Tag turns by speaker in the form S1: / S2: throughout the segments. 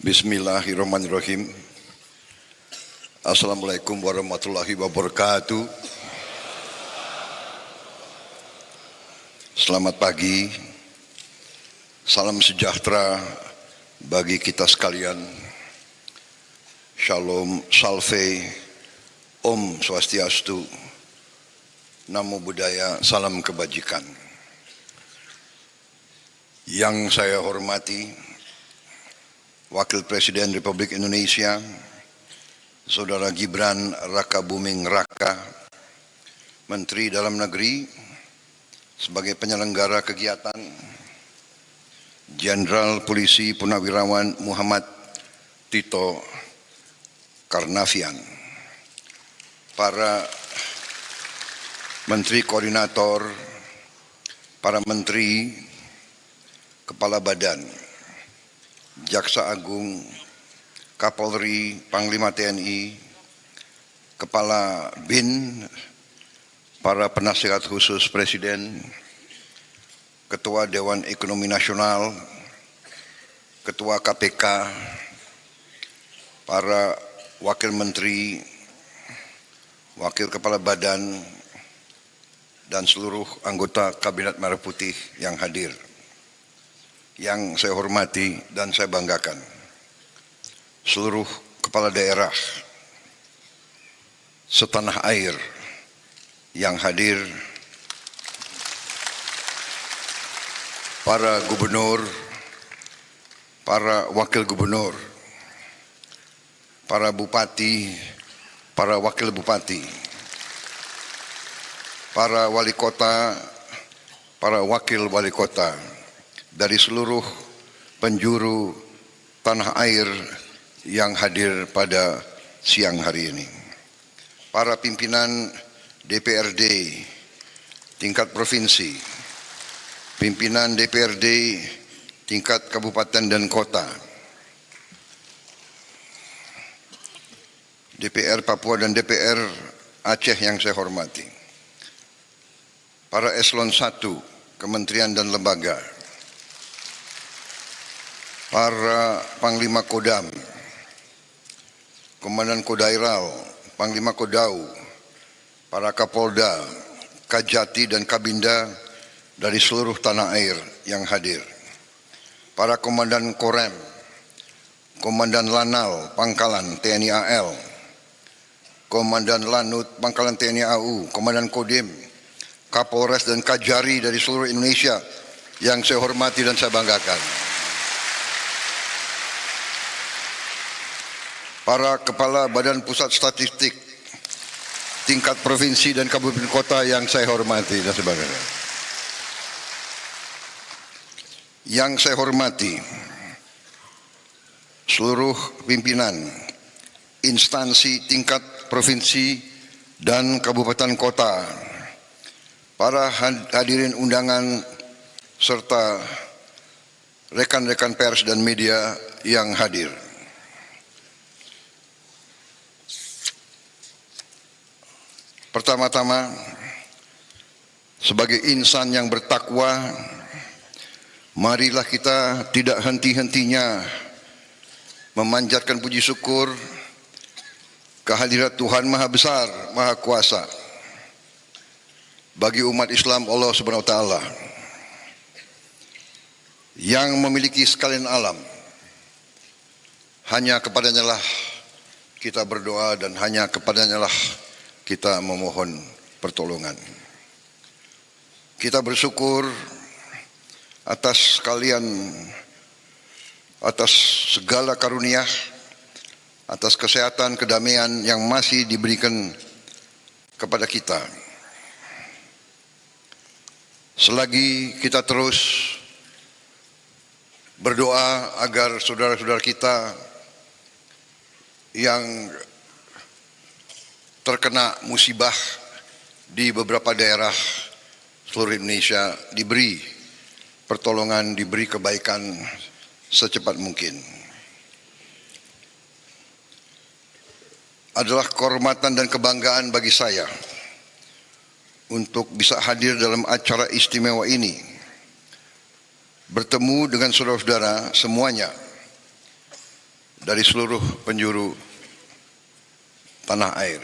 S1: Bismillahirrahmanirrahim. Assalamualaikum warahmatullahi wabarakatuh. Selamat pagi. Salam sejahtera bagi kita sekalian. Shalom, salve, Om Swastiastu, Namo Buddhaya, salam kebajikan. Yang saya hormati Wakil Presiden Republik Indonesia, Saudara Gibran Rakabuming Raka, Menteri Dalam Negeri, sebagai penyelenggara kegiatan, Jenderal Polisi Purnawirawan Muhammad Tito Karnavian, para Menteri Koordinator, para Menteri, Kepala Badan, Jaksa Agung, Kapolri, Panglima TNI, Kepala BIN, para penasihat khusus Presiden, Ketua Dewan Ekonomi Nasional, Ketua KPK, para Wakil Menteri, Wakil Kepala Badan, dan seluruh anggota Kabinet Merah Putih yang hadir. Yang saya hormati dan saya banggakan, seluruh kepala daerah setanah air yang hadir, para gubernur, para wakil gubernur, para bupati, para wakil bupati, para wali kota, para wakil wali kota, dari seluruh penjuru tanah air yang hadir pada siang hari ini. Para pimpinan DPRD tingkat provinsi, pimpinan DPRD tingkat kabupaten dan kota, DPR Papua dan DPR Aceh yang saya hormati, para eselon 1 kementerian dan lembaga, para Panglima Kodam, Komandan Kodairal, Panglima Kodau, para Kapolda, Kajati dan Kabinda dari seluruh tanah air yang hadir, para Komandan Korem, Komandan Lanal, Pangkalan TNI AL, Komandan Lanut, Pangkalan TNI AU, Komandan Kodim, Kapolres dan Kajari dari seluruh Indonesia yang saya hormati dan saya banggakan. Para Kepala Badan Pusat Statistik tingkat provinsi dan kabupaten kota yang saya hormati dan sebagainya. Yang saya hormati seluruh pimpinan instansi tingkat provinsi dan kabupaten kota, para hadirin undangan serta rekan-rekan pers dan media yang hadir. Pertama-tama, sebagai insan yang bertakwa, marilah kita tidak henti-hentinya memanjatkan puji syukur kehadirat Tuhan Maha Besar, Maha Kuasa bagi umat Islam Allah Subhanahu wa Ta'ala yang memiliki sekalian alam. Hanya kepadanya lah kita berdoa dan hanya kepadanya lah kita memohon pertolongan. Kita bersyukur atas segala karunia, atas kesehatan, kedamaian yang masih diberikan kepada kita. Selagi kita terus berdoa agar saudara-saudara kita yang terkena musibah di beberapa daerah seluruh Indonesia diberi pertolongan, diberi kebaikan secepat mungkin. Adalah kehormatan dan kebanggaan bagi saya untuk bisa hadir dalam acara istimewa ini, bertemu dengan saudara-saudara semuanya dari seluruh penjuru tanah air.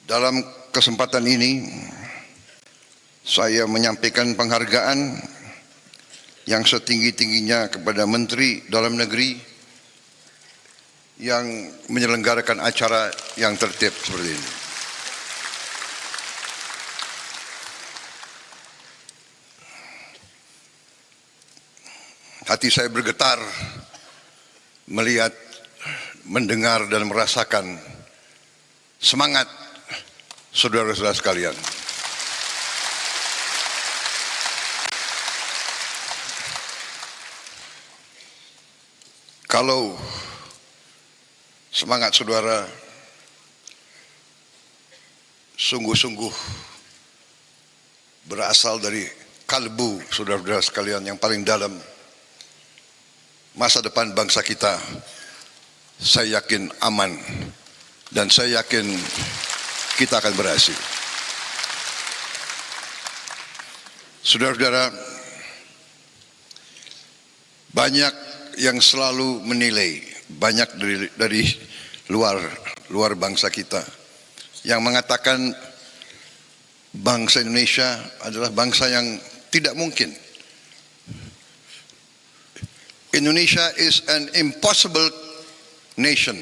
S1: Dalam kesempatan ini, saya menyampaikan penghargaan yang setinggi-tingginya kepada Menteri Dalam Negeri yang menyelenggarakan acara yang tertib seperti ini. Hati saya bergetar melihat, mendengar dan merasakan semangat saudara-saudara sekalian. Kalau semangat saudara sungguh-sungguh berasal dari kalbu saudara-saudara sekalian yang paling dalam, masa depan bangsa kita, saya yakin aman dan saya yakin kita akan berhasil. Saudara-saudara, banyak yang selalu menilai, banyak dari luar bangsa kita yang mengatakan bangsa Indonesia adalah bangsa yang tidak mungkin. Indonesia is an impossible nation.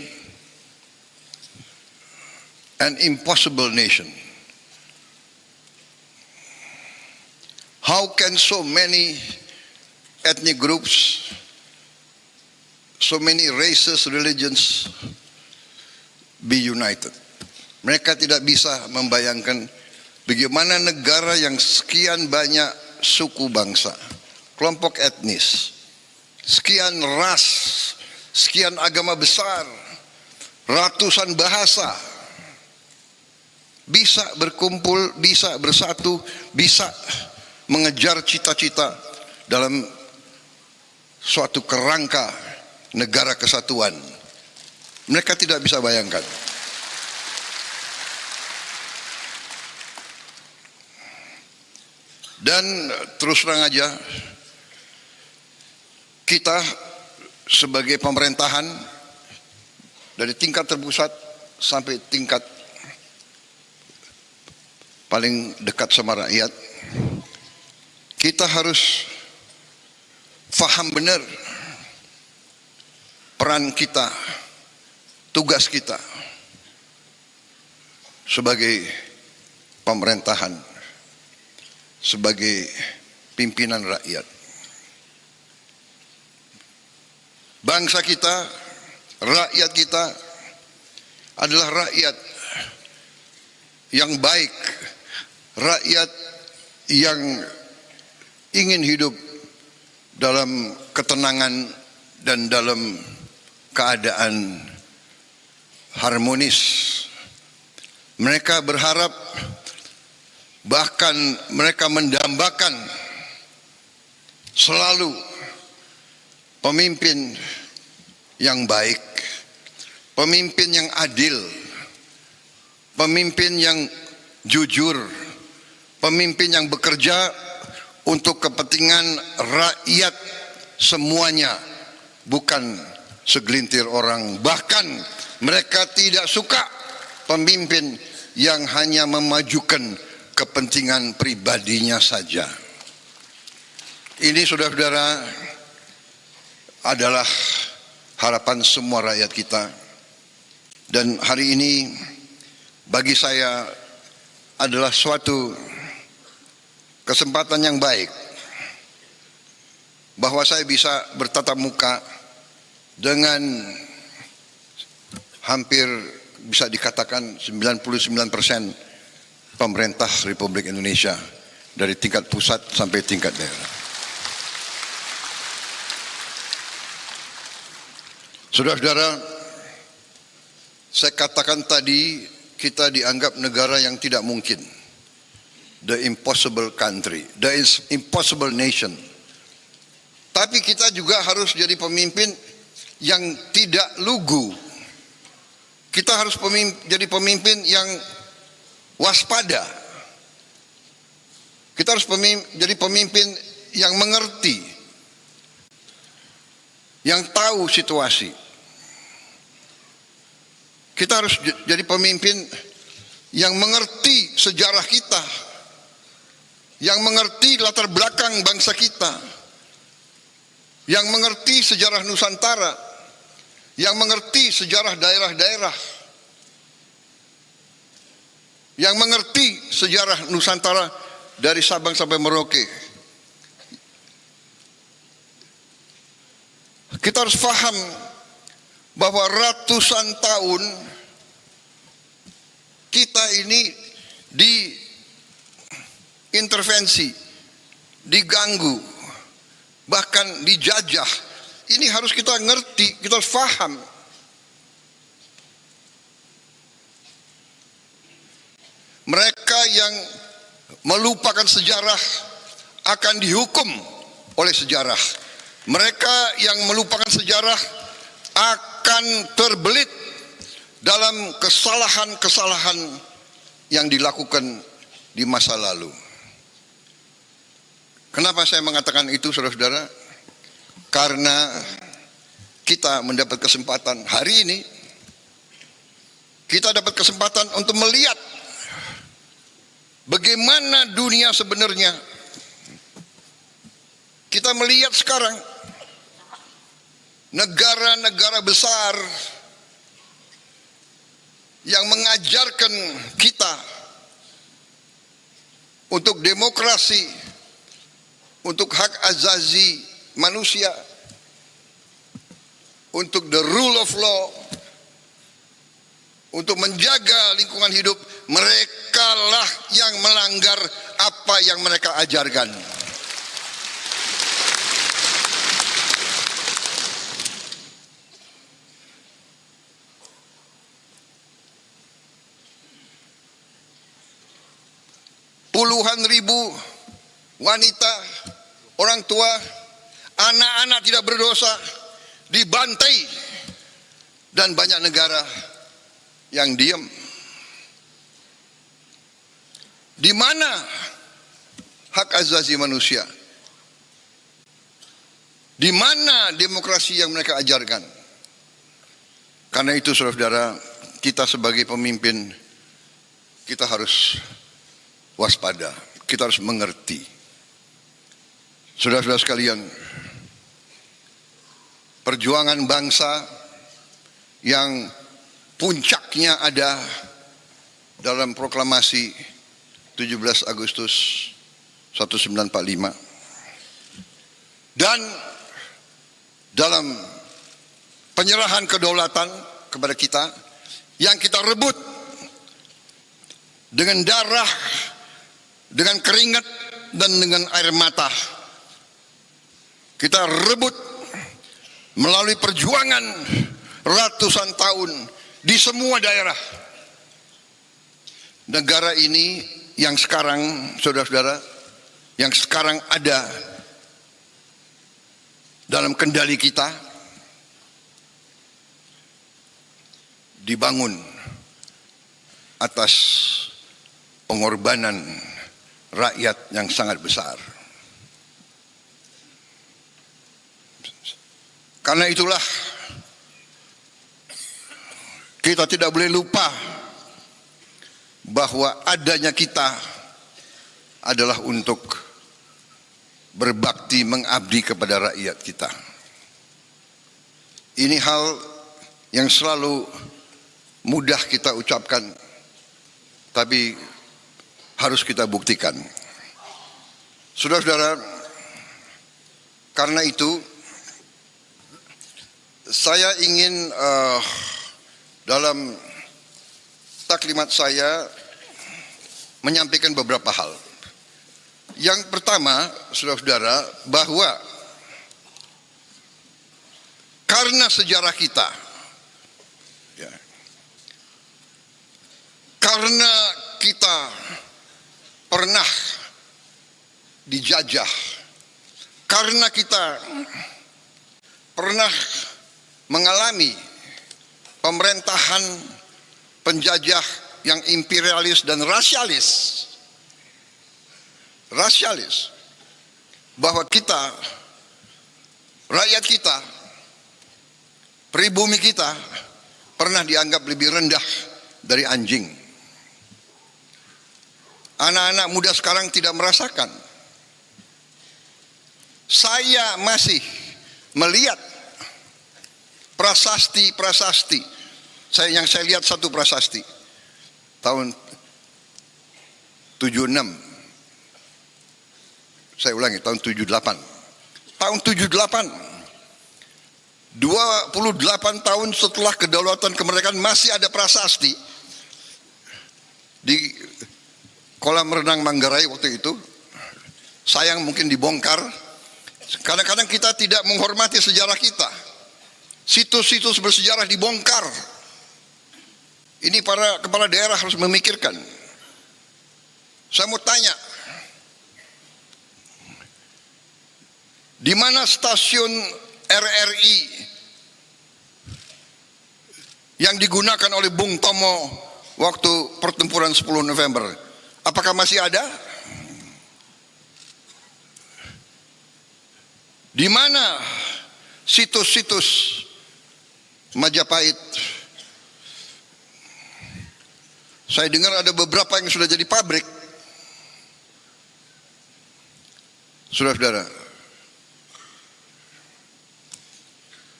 S1: An impossible nation. How can so many ethnic groups, so many races, religions be united? Mereka tidak bisa membayangkan bagaimana negara yang sekian banyak suku bangsa, kelompok etnis, sekian ras, sekian agama besar, ratusan bahasa, bisa berkumpul, bisa bersatu, bisa mengejar cita-cita dalam suatu kerangka negara kesatuan. Mereka tidak bisa bayangkan. Dan terus terang aja, kita sebagai pemerintahan dari tingkat terpusat sampai tingkat paling dekat sama rakyat, kita harus faham benar peran kita, tugas kita sebagai pemerintahan, sebagai pimpinan rakyat. Bangsa kita, rakyat kita adalah rakyat yang baik, rakyat yang ingin hidup dalam ketenangan dan dalam keadaan harmonis. Mereka berharap, bahkan mereka mendambakan selalu pemimpin yang baik, pemimpin yang adil, pemimpin yang jujur, pemimpin yang bekerja untuk kepentingan rakyat semuanya, bukan segelintir orang. Bahkan mereka tidak suka pemimpin yang hanya memajukan kepentingan pribadinya saja. Ini saudara-saudara adalah harapan semua rakyat kita. Dan hari ini bagi saya adalah suatu kesempatan yang baik bahwa saya bisa bertatap muka dengan hampir bisa dikatakan 99% pemerintah Republik Indonesia dari tingkat pusat sampai tingkat daerah. Saudara-saudara, saya katakan tadi kita dianggap negara yang tidak mungkin. The impossible country, the impossible nation. Tapi kita juga harus jadi pemimpin yang tidak lugu. Kita harus jadi pemimpin yang waspada. Kita harus jadi pemimpin yang mengerti yang tahu situasi. Kita harus jadi pemimpin yang mengerti sejarah kita, yang mengerti latar belakang bangsa kita, yang mengerti sejarah Nusantara, yang mengerti sejarah daerah-daerah, yang mengerti sejarah Nusantara dari Sabang sampai Merauke. Kita harus paham bahwa ratusan tahun kita ini diintervensi, diganggu, bahkan dijajah. Ini harus kita ngerti, kita harus paham. Mereka yang melupakan sejarah akan dihukum oleh sejarah. Mereka yang melupakan sejarah akan terbelit dalam kesalahan-kesalahan yang dilakukan di masa lalu. Kenapa saya mengatakan itu, saudara-saudara? Karena kita mendapat kesempatan hari ini, kita dapat kesempatan untuk melihat bagaimana dunia sebenarnya. Kita melihat sekarang negara-negara besar yang mengajarkan kita untuk demokrasi, untuk hak asasi manusia, untuk the rule of law, untuk menjaga lingkungan hidup. Mereka lah yang melanggar apa yang mereka ajarkan. Puluhan ribu wanita, orang tua, anak-anak tidak berdosa dibantai, dan banyak negara yang diam. Di mana hak asasi manusia? Di mana demokrasi yang mereka ajarkan? Karena itu, saudara-saudara, kita sebagai pemimpin, kita harus waspada, kita harus mengerti. Saudara-saudara sekalian, perjuangan bangsa yang puncaknya ada dalam proklamasi 17 Agustus 1945 dan dalam penyerahan kedaulatan kepada kita yang kita rebut dengan darah, dengan keringat, dan dengan air mata. Kita rebut melalui perjuangan ratusan tahun di semua daerah. Negara ini yang sekarang, saudara-saudara, yang sekarang ada dalam kendali kita, dibangun atas pengorbanan rakyat yang sangat besar. Karena itulah kita tidak boleh lupa bahwa adanya kita adalah untuk berbakti, mengabdi kepada rakyat kita. Ini hal yang selalu mudah kita ucapkan, tapi harus kita buktikan. Saudara-saudara, karena itu saya ingin dalam taklimat saya menyampaikan beberapa hal. Yang pertama, saudara-saudara, bahwa karena sejarah kita, ya, karena kita pernah dijajah, karena kita pernah mengalami pemerintahan penjajah yang imperialis dan rasialis, bahwa kita, rakyat kita, pribumi kita pernah dianggap lebih rendah dari anjing. Anak-anak muda sekarang tidak merasakan. Saya masih melihat prasasti. Yang saya lihat satu prasasti tahun 76. Saya ulangi, tahun 78. Tahun 78, 28 tahun setelah kedaulatan kemerdekaan masih ada prasasti di kolam renang Manggarai waktu itu. Sayang mungkin dibongkar. Kadang-kadang kita tidak menghormati sejarah kita. Situs-situs bersejarah dibongkar. Ini para kepala daerah harus memikirkan. Saya mau tanya, di mana stasiun RRI yang digunakan oleh Bung Tomo waktu pertempuran 10 November? Apakah masih ada? Di mana situs-situs Majapahit? Saya dengar ada beberapa yang sudah jadi pabrik. Saudara-saudara.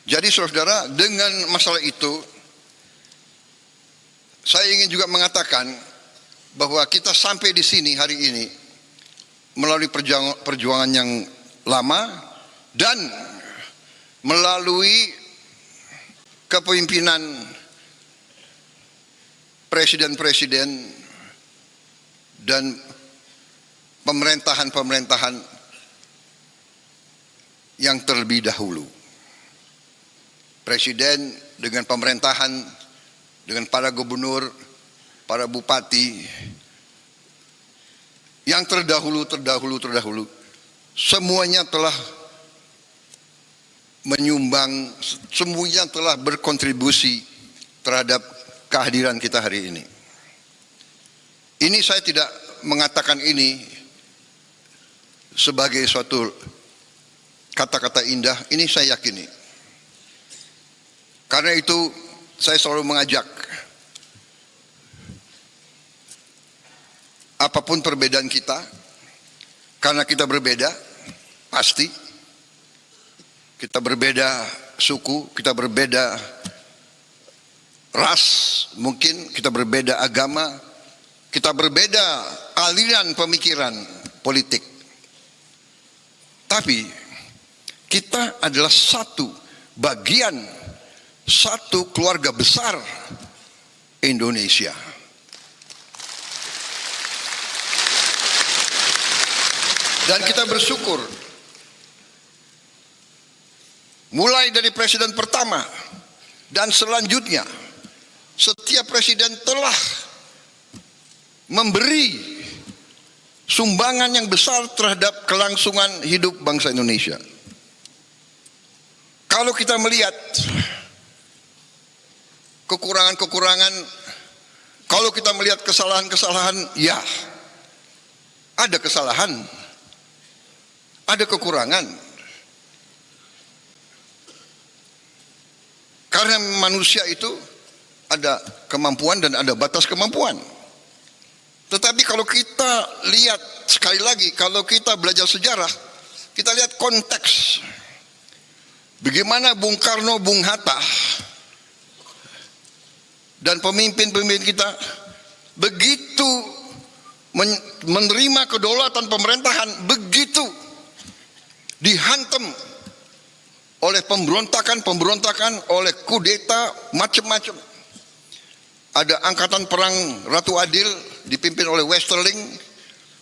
S1: Jadi saudara, dengan masalah itu, saya ingin juga mengatakan bahwa kita sampai di sini hari ini melalui perjuangan yang lama dan melalui kepemimpinan presiden-presiden dan pemerintahan-pemerintahan yang terlebih dahulu. Presiden dengan pemerintahan, dengan para gubernur, para bupati, yang terdahulu, semuanya telah menyumbang, semuanya telah berkontribusi terhadap kehadiran kita hari ini. Ini saya tidak mengatakan ini sebagai suatu kata-kata indah, ini saya yakini. Karena itu saya selalu mengajak, apapun perbedaan kita, karena kita berbeda, pasti kita berbeda suku, kita berbeda ras, mungkin kita berbeda agama, kita berbeda aliran pemikiran politik. Tapi kita adalah satu bagian, satu keluarga besar Indonesia. Dan kita bersyukur, mulai dari presiden pertama dan selanjutnya, setiap presiden telah memberi sumbangan yang besar terhadap kelangsungan hidup bangsa Indonesia. Kalau kita melihat kekurangan-kekurangan, kalau kita melihat kesalahan-kesalahan, ya ada kesalahan, ada kekurangan. Karena manusia itu ada kemampuan dan ada batas kemampuan. Tetapi kalau kita lihat, sekali lagi, kalau kita belajar sejarah, kita lihat konteks. Bagaimana Bung Karno, Bung Hatta, dan pemimpin-pemimpin kita begitu menerima kedaulatan pemerintahan, begitu dihantam oleh pemberontakan, oleh kudeta, macam-macam. Ada angkatan perang Ratu Adil dipimpin oleh Westerling.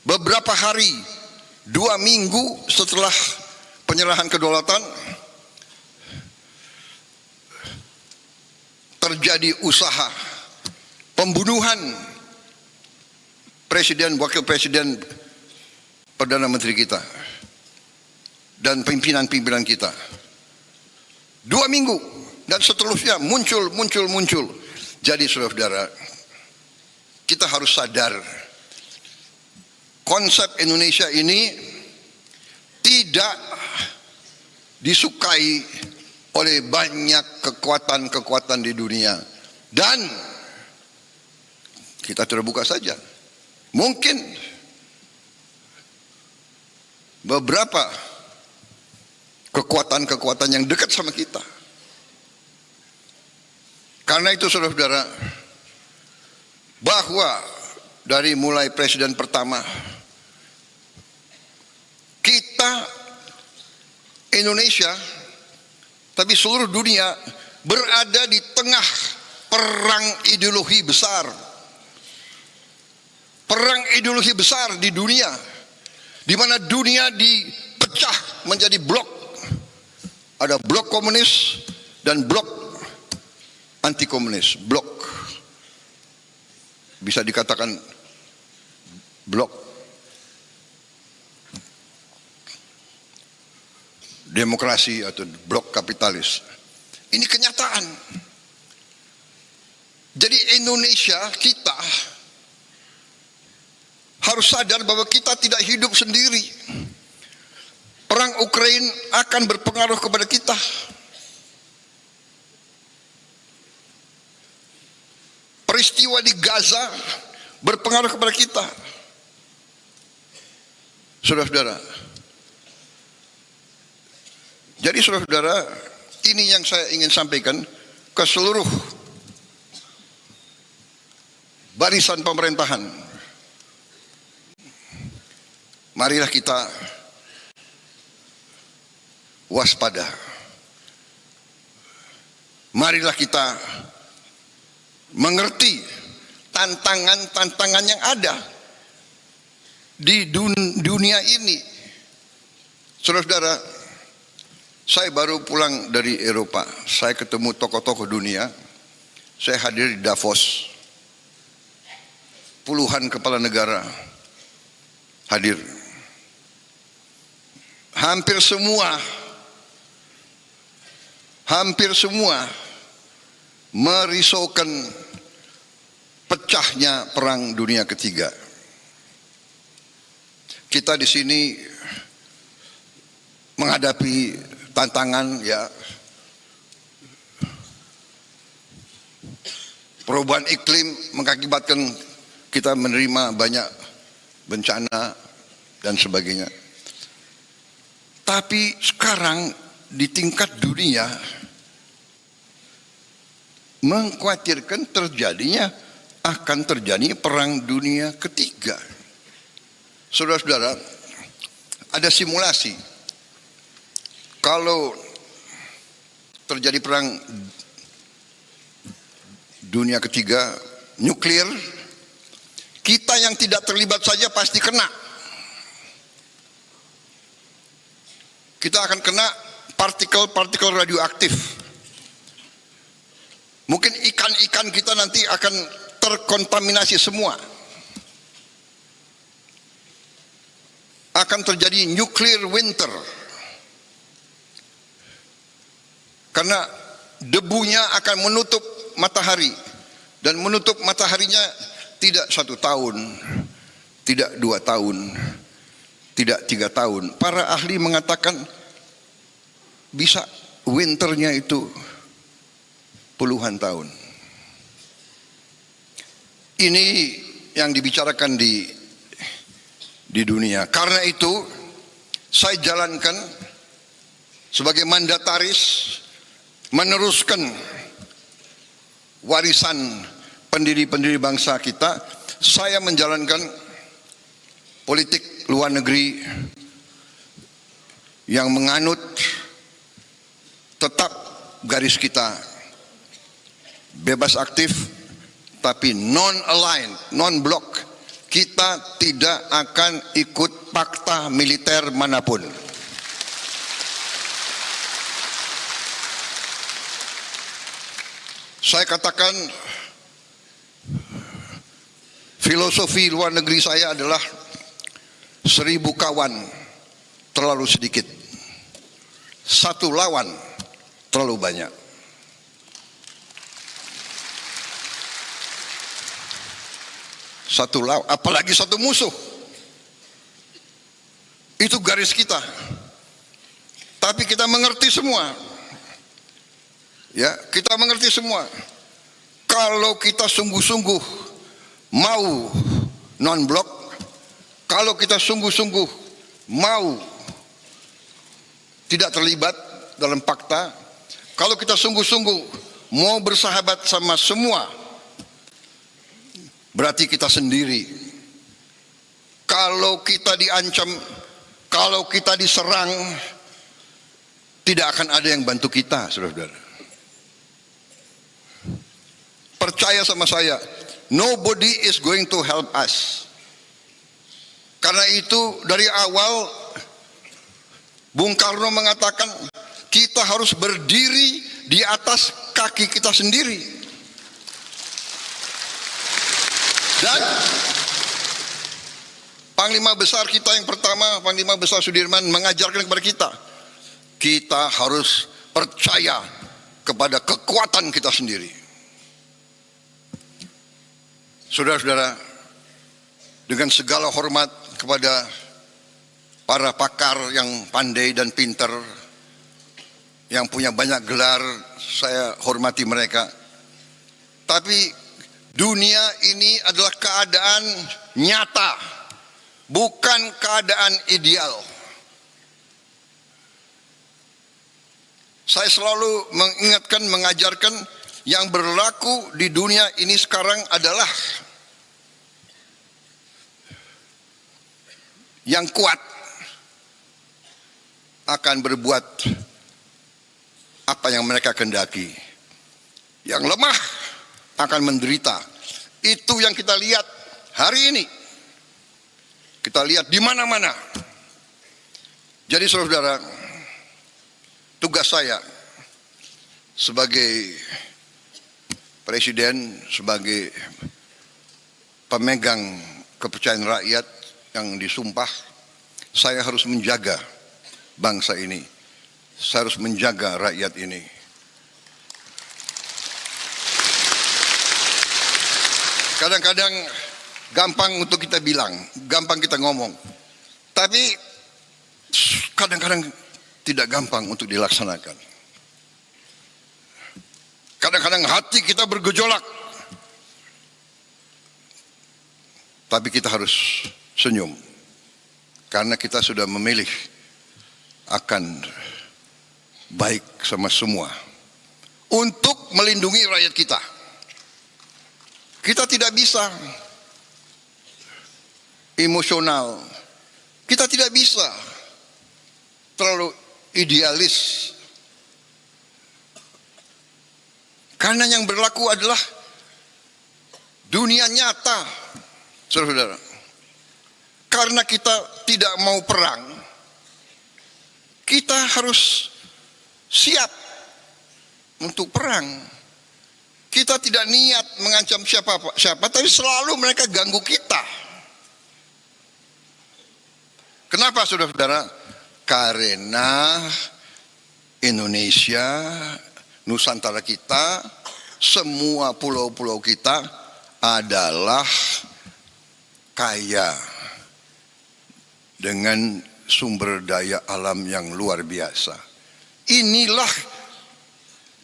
S1: Beberapa hari, 2 minggu setelah penyerahan kedaulatan, terjadi usaha pembunuhan presiden, wakil presiden, perdana menteri kita, dan pimpinan-pimpinan kita. 2 minggu dan seterusnya muncul. Jadi saudara-saudara, kita harus sadar konsep Indonesia ini tidak disukai oleh banyak kekuatan-kekuatan di dunia. Dan kita terbuka saja. Mungkin beberapa kekuatan-kekuatan yang dekat sama kita. Karena itu saudara-saudara, bahwa dari mulai presiden pertama, kita Indonesia, tapi seluruh dunia berada di tengah perang ideologi besar. Perang ideologi besar di dunia, di mana dunia dipecah menjadi blok. Ada blok komunis dan blok anti komunis. Blok, bisa dikatakan blok demokrasi atau blok kapitalis. Ini kenyataan. Jadi Indonesia, kita harus sadar bahwa kita tidak hidup sendiri. Perang Ukraina akan berpengaruh kepada kita. Peristiwa di Gaza berpengaruh kepada kita. Saudara-saudara. Jadi saudara-saudara, ini yang saya ingin sampaikan ke seluruh barisan pemerintahan. Marilah kita waspada. Marilah kita mengerti tantangan-tantangan yang ada di dunia ini. Saudara-saudara, saya baru pulang dari Eropa. Saya ketemu tokoh-tokoh dunia. Saya hadir di Davos. Puluhan kepala negara hadir. Hampir semua merisaukan pecahnya perang dunia ketiga. Kita di sini menghadapi tantangan, ya, perubahan iklim mengakibatkan kita menerima banyak bencana dan sebagainya. Tapi sekarang di tingkat dunia mengkhawatirkan akan terjadi perang dunia ketiga. Saudara-saudara, ada simulasi. Kalau terjadi perang dunia ketiga nuklir, kita yang tidak terlibat saja pasti kena. Kita akan kena partikel-partikel radioaktif. Mungkin ikan-ikan kita nanti akan terkontaminasi semua. Akan terjadi nuclear winter. Karena debunya akan menutup matahari. Dan menutup mataharinya tidak 1 tahun, tidak 2 tahun, tidak 3 tahun. Para ahli mengatakan bisa winternya itu puluhan tahun. Ini yang dibicarakan di dunia. Karena itu saya jalankan sebagai mandataris, meneruskan warisan pendiri-pendiri bangsa kita. Saya menjalankan politik luar negeri yang menganut tetap garis kita, bebas aktif tapi non-aligned, non-block. Kita tidak akan ikut fakta militer manapun. Saya katakan filosofi luar negeri saya adalah 1000 kawan terlalu sedikit, 1 lawan terlalu banyak. Satu lawan, apalagi 1 musuh. Itu garis kita. Tapi kita mengerti semua Ya, kita mengerti semua. Kalau kita sungguh-sungguh mau non-blok, kalau kita sungguh-sungguh mau tidak terlibat dalam fakta, kalau kita sungguh-sungguh mau bersahabat sama semua, berarti kita sendiri. Kalau kita diancam, kalau kita diserang, tidak akan ada yang bantu kita, saudara-saudara. Percaya sama saya, nobody is going to help us. Karena itu dari awal Bung Karno mengatakan kita harus berdiri di atas kaki kita sendiri. Dan Panglima Besar kita yang pertama, Panglima Besar Sudirman mengajarkan kepada kita harus percaya kepada kekuatan kita sendiri. Saudara-saudara, dengan segala hormat kepada para pakar yang pandai dan pintar, yang punya banyak gelar, saya hormati mereka. Tapi dunia ini adalah keadaan nyata, bukan keadaan ideal. Saya selalu mengingatkan, mengajarkan, yang berlaku di dunia ini sekarang adalah yang kuat akan berbuat apa yang mereka kehendaki. Yang lemah akan menderita. Itu yang kita lihat hari ini. Kita lihat di mana-mana. Jadi saudara, tugas saya sebagai presiden, sebagai pemegang kepercayaan rakyat yang disumpah, saya harus menjaga bangsa ini. Saya harus menjaga rakyat ini. Kadang-kadang gampang untuk kita bilang, gampang kita ngomong. Tapi kadang-kadang tidak gampang untuk dilaksanakan. Kadang-kadang hati kita bergejolak. Tapi kita harus senyum. Karena kita sudah memilih akan baik sama semua. Untuk melindungi rakyat kita. Kita tidak bisa emosional. Kita tidak bisa terlalu idealis. Karena yang berlaku adalah dunia nyata, saudara-saudara. Karena kita tidak mau perang, kita harus siap untuk perang. Kita tidak niat mengancam siapa, tapi selalu mereka ganggu kita. Kenapa, saudara-saudara? Karena Indonesia, Nusantara kita, semua pulau-pulau kita adalah kaya dengan sumber daya alam yang luar biasa.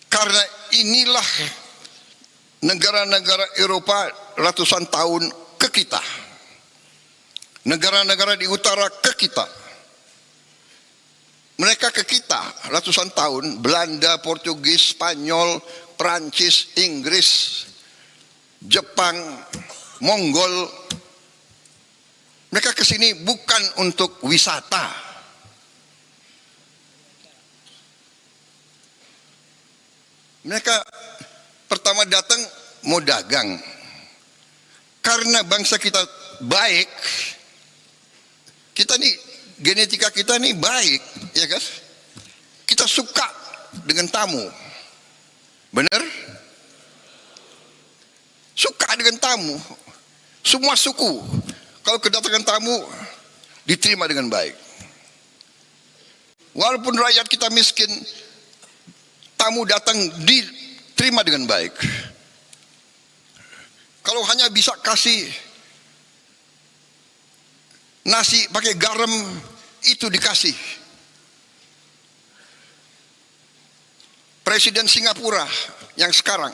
S1: Karena inilah negara-negara Eropa ratusan tahun ke kita. Negara-negara di utara ke kita. Mereka ke kita ratusan tahun, Belanda, Portugis, Spanyol, Prancis, Inggris, Jepang, Mongol. Mereka ke sini bukan untuk wisata. Mereka pertama datang mau dagang. Karena bangsa kita baik, kita nih genetika kita nih baik, ya kan? Kita suka dengan tamu. Benar? Suka dengan tamu. Semua suku, kalau kedatangan tamu, diterima dengan baik. Walaupun rakyat kita miskin, tamu datang diterima dengan baik. Kalau hanya bisa kasih nasi pakai garam, itu dikasih. Presiden Singapura yang sekarang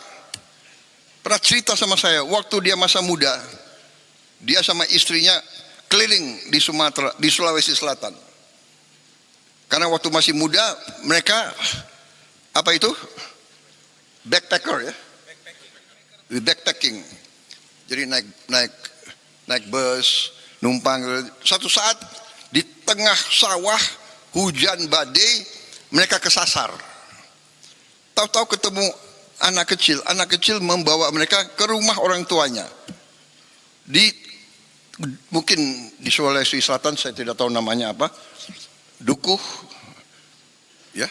S1: pernah cerita sama saya, waktu dia masa muda, dia sama istrinya keliling di Sumatera, di Sulawesi Selatan. Karena waktu masih muda mereka apa itu? Backpacker ya. Backpacking. Jadi naik bus, numpang. Satu saat di tengah sawah hujan badai mereka kesasar. Tahu-tahu ketemu anak kecil membawa mereka ke rumah orang tuanya. Mungkin di Sulawesi Selatan, saya tidak tahu namanya apa, dukuh, ya,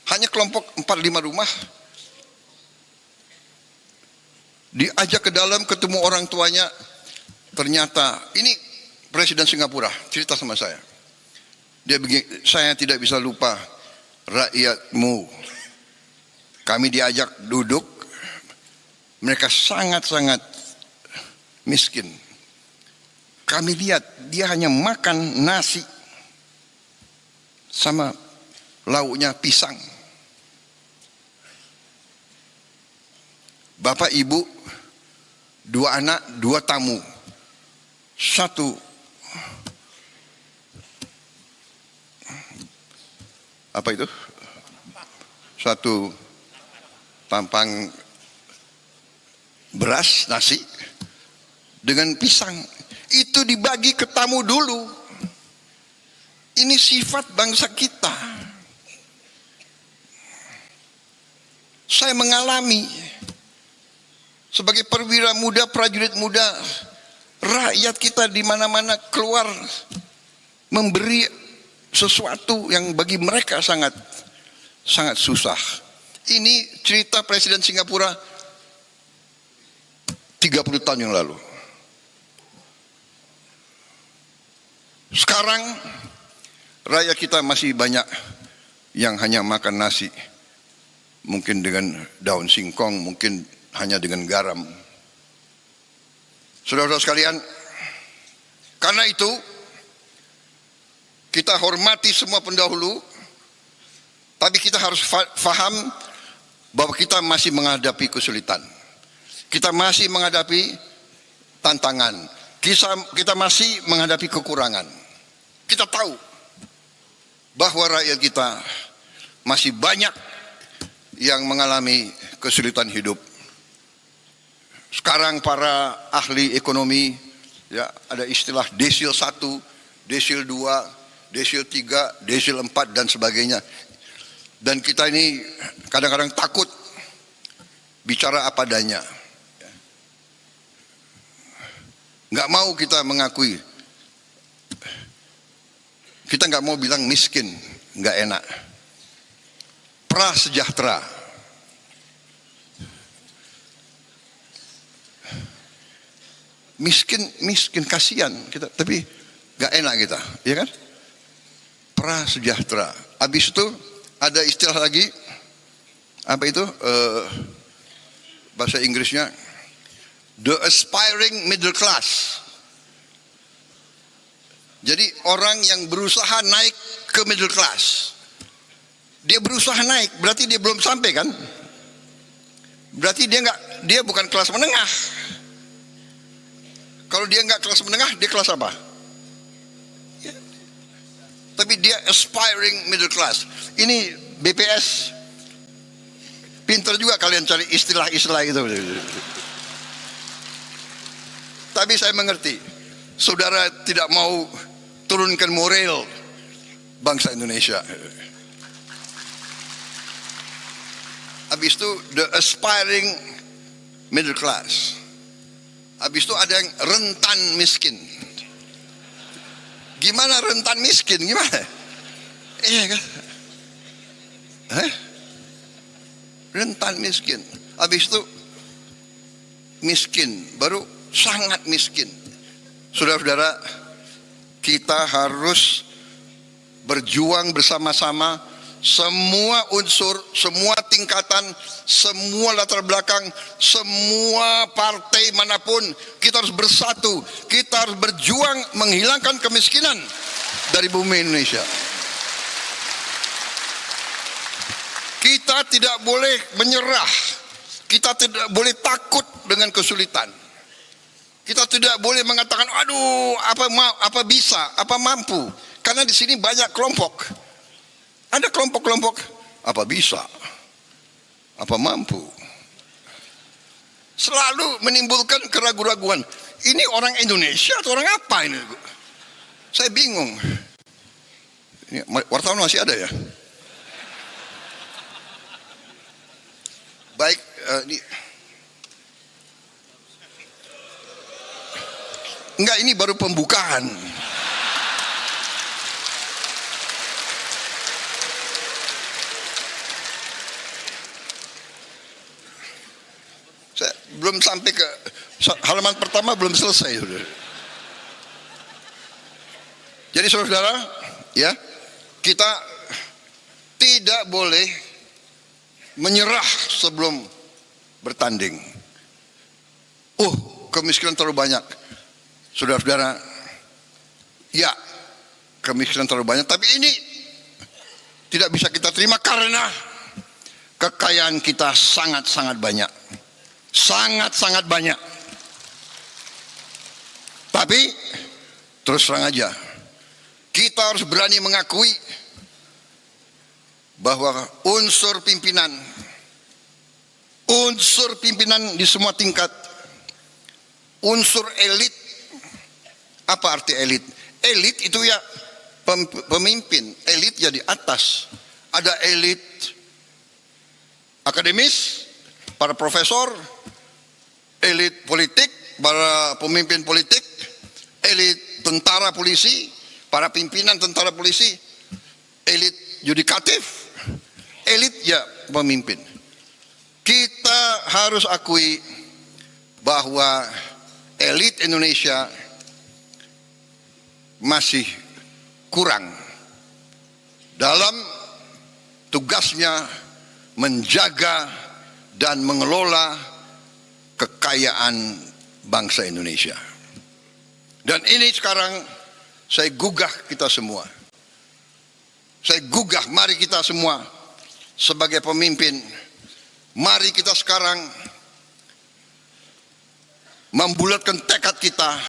S1: hanya kelompok 4-5 rumah. Diajak ke dalam ketemu orang tuanya, ternyata ini Presiden Singapura cerita sama saya. Dia begini, saya tidak bisa lupa rakyatmu. Kami diajak duduk, mereka sangat-sangat miskin. Kami lihat dia hanya makan nasi sama lauknya pisang. Bapak, ibu, 2 anak, 2 tamu. Satu apa itu? Satu tampang beras, nasi dengan pisang. Itu dibagi ke tamu dulu. Ini sifat bangsa kita. Saya mengalami sebagai perwira muda, prajurit muda, rakyat kita di mana-mana keluar memberi sesuatu yang bagi mereka sangat susah. Ini cerita Presiden Singapura 30 tahun yang lalu. Sekarang rakyat kita masih banyak yang hanya makan nasi, mungkin dengan daun singkong, mungkin hanya dengan garam. Saudara-saudara sekalian, karena itu kita hormati semua pendahulu, tapi kita harus faham bahwa kita masih menghadapi kesulitan. Kita masih menghadapi tantangan. Kita masih menghadapi kekurangan. Kita tahu bahwa rakyat kita masih banyak yang mengalami kesulitan hidup. Sekarang para ahli ekonomi, ya, ada istilah desil 1, desil 2, desil 3, desil 4 dan sebagainya. Dan kita ini kadang-kadang takut bicara apa adanya. Nggak mau kita mengakui. Kita nggak mau bilang miskin, nggak enak. Prasejahtera. Miskin kasihan kita, tapi nggak enak kita, ya kan? Prasejahtera. Habis itu ada istilah lagi, apa itu? Bahasa Inggrisnya, the aspiring middle class. Jadi orang yang berusaha naik ke middle class. Dia berusaha naik, berarti dia belum sampai kan? Berarti dia bukan kelas menengah. Kalau dia nggak kelas menengah, dia kelas apa? Ya. Tapi dia aspiring middle class. Ini BPS pinter juga kalian cari istilah-istilah itu. Tapi saya mengerti, saudara tidak mau turunkan moral bangsa Indonesia. Habis itu the aspiring middle class. Habis itu ada yang rentan miskin. Gimana rentan miskin? Gimana? Iya kan? Rentan miskin. Habis itu miskin, baru sangat miskin. Saudara-saudara, kita harus berjuang bersama-sama, semua unsur, semua tingkatan, semua latar belakang, semua partai manapun, kita harus bersatu. Kita harus berjuang menghilangkan kemiskinan dari bumi Indonesia. Kita tidak boleh menyerah. Kita tidak boleh takut dengan kesulitan. Kita tidak boleh mengatakan, aduh, apa bisa, apa mampu. Karena di sini banyak kelompok. Ada kelompok-kelompok, apa bisa, apa mampu. Selalu menimbulkan keraguan-raguan. Ini orang Indonesia atau orang apa ini? Saya bingung. Ini, wartawan masih ada ya? Baik, enggak, ini baru pembukaan. Saya belum sampai ke halaman pertama, belum selesai. Jadi saudara, ya, kita tidak boleh menyerah sebelum bertanding. Kemiskinan terlalu banyak. Saudara-saudara, ya, kemiskinan terlalu banyak, tapi ini tidak bisa kita terima karena kekayaan kita sangat-sangat banyak. Sangat-sangat banyak. Tapi terus terang aja, kita harus berani mengakui bahwa unsur pimpinan di semua tingkat, unsur elit. Apa arti elit? Elit itu ya pemimpin, elit ya di atas. Ada elit akademis, para profesor, elit politik, para pemimpin politik, elit tentara polisi, para pimpinan tentara polisi, elit yudikatif, elit ya pemimpin. Kita harus akui bahwa elit Indonesia masih kurang dalam tugasnya menjaga dan mengelola kekayaan bangsa Indonesia. Dan ini sekarang saya gugah kita semua. Saya gugah, mari kita semua sebagai pemimpin, mari kita sekarang membulatkan tekad kita